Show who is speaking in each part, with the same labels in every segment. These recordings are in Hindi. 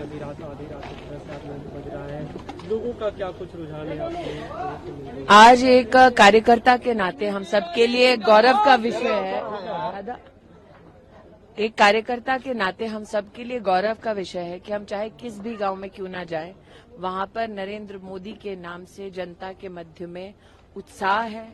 Speaker 1: आधी रात से 7 बज रहा है, लोगों का क्या कुछ रुझान है आपके?
Speaker 2: आज एक कार्यकर्ता के नाते हम सबके लिए गौरव का विषय है। एक कार्यकर्ता के नाते हम सबके लिए गौरव का विषय है कि हम चाहे किस भी गांव में क्यों ना जाएं, वहां पर नरेंद्र मोदी के नाम से जनता के मध्य में उत्साह है,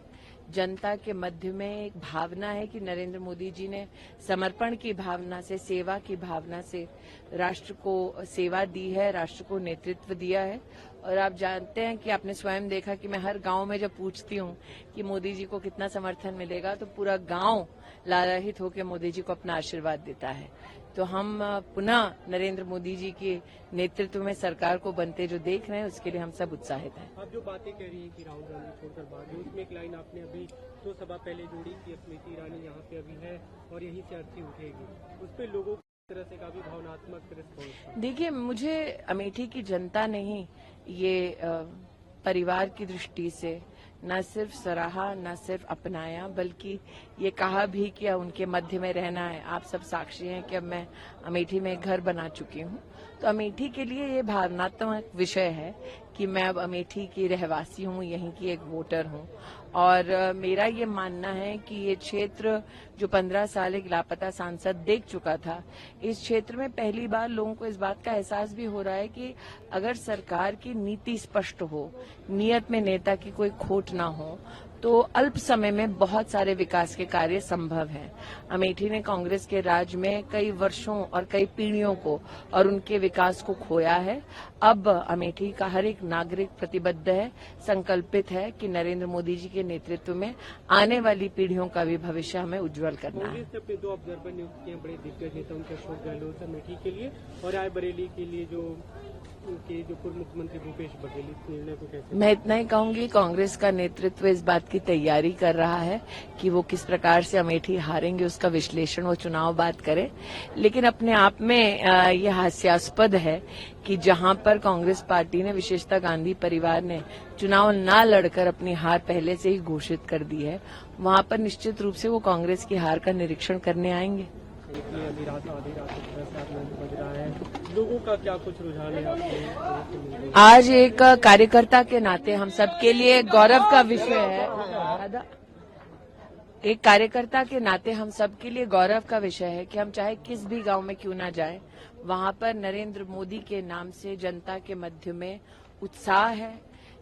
Speaker 2: जनता के मध्य में एक भावना है कि नरेंद्र मोदी जी ने समर्पण की भावना से, सेवा की भावना से राष्ट्र को सेवा दी है, राष्ट्र को नेतृत्व दिया है। और आप जानते हैं कि आपने स्वयं देखा कि मैं हर गांव में जब पूछती हूं कि मोदी जी को कितना समर्थन मिलेगा, तो पूरा गांव लालायित होकर मोदी जी को अपना आशीर्वाद देता है। तो हम पुनः नरेंद्र मोदी जी के नेतृत्व में सरकार को बनते जो देख रहे हैं, उसके लिए हम सब उत्साहित हैं।
Speaker 1: आप जो बातें कह रही हैं कि राहुल गांधी छोड़कर भाग गए, उसमें एक लाइन आपने अभी 2 सभा पहले जोड़ी कि स्मृति ईरानी यहाँ पे अभी है और यहीं से अर्थी उठेगी, उस पर लोगों की तरह से काफी भावनात्मक रिस्पॉन्स।
Speaker 2: देखिए, मुझे अमेठी की जनता ने ही ये परिवार की दृष्टि से न सिर्फ सराहा, न सिर्फ अपनाया, बल्कि ये कहा भी कि उनके मध्य में रहना है। आप सब साक्षी हैं कि अब मैं अमेठी में एक घर बना चुकी हूँ, तो अमेठी के लिए ये भावनात्मक विषय है कि मैं अब अमेठी की रहवासी हूँ, यहीं की एक वोटर हूँ। और मेरा ये मानना है कि ये क्षेत्र जो 15 साल एक लापता सांसद देख चुका था, इस क्षेत्र में पहली बार लोगों को इस बात का एहसास भी हो रहा है कि अगर सरकार की नीति स्पष्ट हो, नियत में नेता की कोई खोट ना हो, तो अल्प समय में बहुत सारे विकास के कार्य संभव हैं। अमेठी ने कांग्रेस के राज में कई वर्षों और कई पीढ़ियों को और उनके विकास को खोया है। अब अमेठी का हर एक नागरिक प्रतिबद्ध है, संकल्पित है कि नरेंद्र मोदी जी के नेतृत्व में आने वाली पीढ़ियों का भी भविष्य हमें उज्जवल करना है।
Speaker 1: कांग्रेस ने अपने 2 ऑब्जर्वर नियुक्त किए, बड़े दिग्गज नेता उनके अशोक गहलोत अमेठी के लिए और रायबरेली के लिए जो पूर्व मुख्यमंत्री भूपेश बघेल, इस निर्णय को कैसे?
Speaker 2: मैं इतना ही कहूंगी, कांग्रेस का नेतृत्व इस बात की तैयारी कर रहा है कि वो किस प्रकार से अमेठी हारेंगे, उसका विश्लेषण वो चुनाव बाद करे। लेकिन अपने आप में ये हास्यास्पद है कि जहां पर कांग्रेस पार्टी ने, विशेषतः गांधी परिवार ने चुनाव न लड़कर अपनी हार पहले से ही घोषित कर दी है, वहां पर निश्चित रूप से वो कांग्रेस की हार का निरीक्षण करने आएंगे।
Speaker 1: आधी रात से 7 बज रहा है, लोगों का क्या कुछ रुझान है आपके?
Speaker 2: आज एक कार्यकर्ता के नाते हम सबके लिए गौरव का विषय है। एक कार्यकर्ता के नाते हम सबके लिए गौरव का विषय है कि हम चाहे किस भी गांव में क्यों ना जाएं, वहां पर नरेंद्र मोदी के नाम से जनता के मध्य में उत्साह है,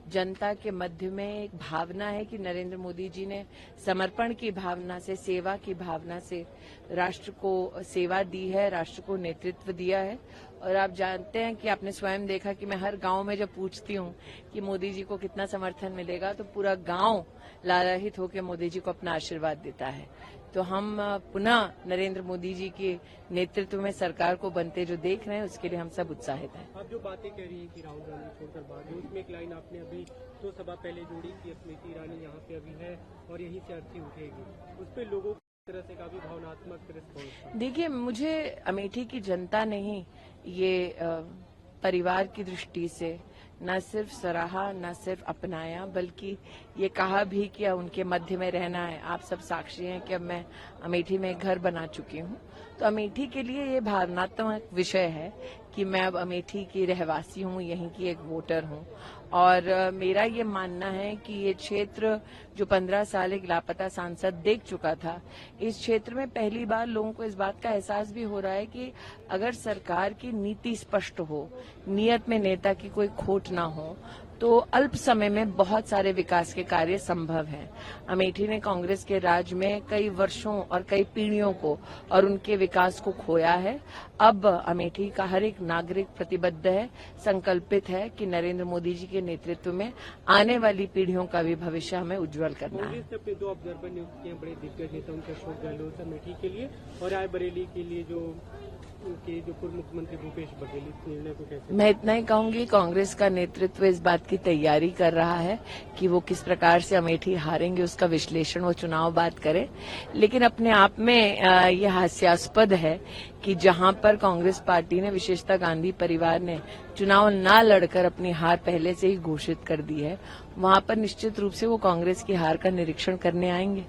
Speaker 2: जनता के मध्य में एक भावना है कि नरेंद्र मोदी जी ने समर्पण की भावना से, सेवा की भावना से राष्ट्र को सेवा दी है, राष्ट्र को नेतृत्व दिया है। और आप जानते हैं कि आपने स्वयं देखा कि मैं हर गांव में जब पूछती हूं कि मोदी जी को कितना समर्थन मिलेगा, तो पूरा गांव लालायित होकर मोदी जी को अपना आशीर्वाद देता है। तो हम पुनः नरेंद्र मोदी जी के नेतृत्व में सरकार को बनते जो देख रहे हैं, उसके लिए हम सब उत्साहित हैं।
Speaker 1: आप जो बातें कह रही हैं कि राहुल गांधी छोड़कर भाग गए, उसमें एक लाइन आपने अभी 2 सभा पहले जोड़ी कि स्मृति ईरानी यहाँ पे अभी है और यहीं से अर्थी उठेगी, उस पर लोगों की तरह से काफी भावनात्मक रिस्पॉन्स।
Speaker 2: देखिए, मुझे अमेठी की जनता ने ही ये परिवार की दृष्टि से न सिर्फ सराहा, न सिर्फ अपनाया, बल्कि ये कहा भी कि उनके मध्य में रहना है। आप सब साक्षी हैं कि अब मैं अमेठी में एक घर बना चुकी हूँ, तो अमेठी के लिए ये भावनात्मक विषय है कि मैं अब अमेठी की रहवासी हूँ, यहीं की एक वोटर हूँ। और मेरा ये मानना है कि ये क्षेत्र जो 15 साल एक लापता सांसद देख चुका था, इस क्षेत्र में पहली बार लोगों को इस बात का एहसास भी हो रहा है कि अगर सरकार की नीति स्पष्ट हो, नियत में नेता की कोई खोट ना हो, तो अल्प समय में बहुत सारे विकास के कार्य संभव हैं। अमेठी ने कांग्रेस के राज में कई वर्षों और कई पीढ़ियों को और उनके विकास को खोया है। अब अमेठी का हर एक नागरिक प्रतिबद्ध है, संकल्पित है कि नरेंद्र मोदी जी के नेतृत्व में आने वाली पीढ़ियों का भी भविष्य हमें उज्जवल करना है।
Speaker 1: कांग्रेस ने अपने 2 ऑब्जर्वर नियुक्त किए, बड़े दिग्गज नेता उनके अशोक गहलोत अमेठी के लिए और रायबरेली के लिए जो पूर्व मुख्यमंत्री भूपेश बघेल, इस निर्णय को कैसे?
Speaker 2: मैं इतना ही कहूंगी, कांग्रेस का नेतृत्व इस बात की तैयारी कर रहा है कि वो किस प्रकार से अमेठी हारेंगे, उसका विश्लेषण वो चुनाव बाद करे। लेकिन अपने आप में ये हास्यास्पद है कि जहां पर कांग्रेस पार्टी ने, विशेषतः गांधी परिवार ने चुनाव न लड़कर अपनी हार पहले से ही घोषित कर दी है, वहां पर निश्चित रूप से वो कांग्रेस की हार का निरीक्षण करने आएंगे।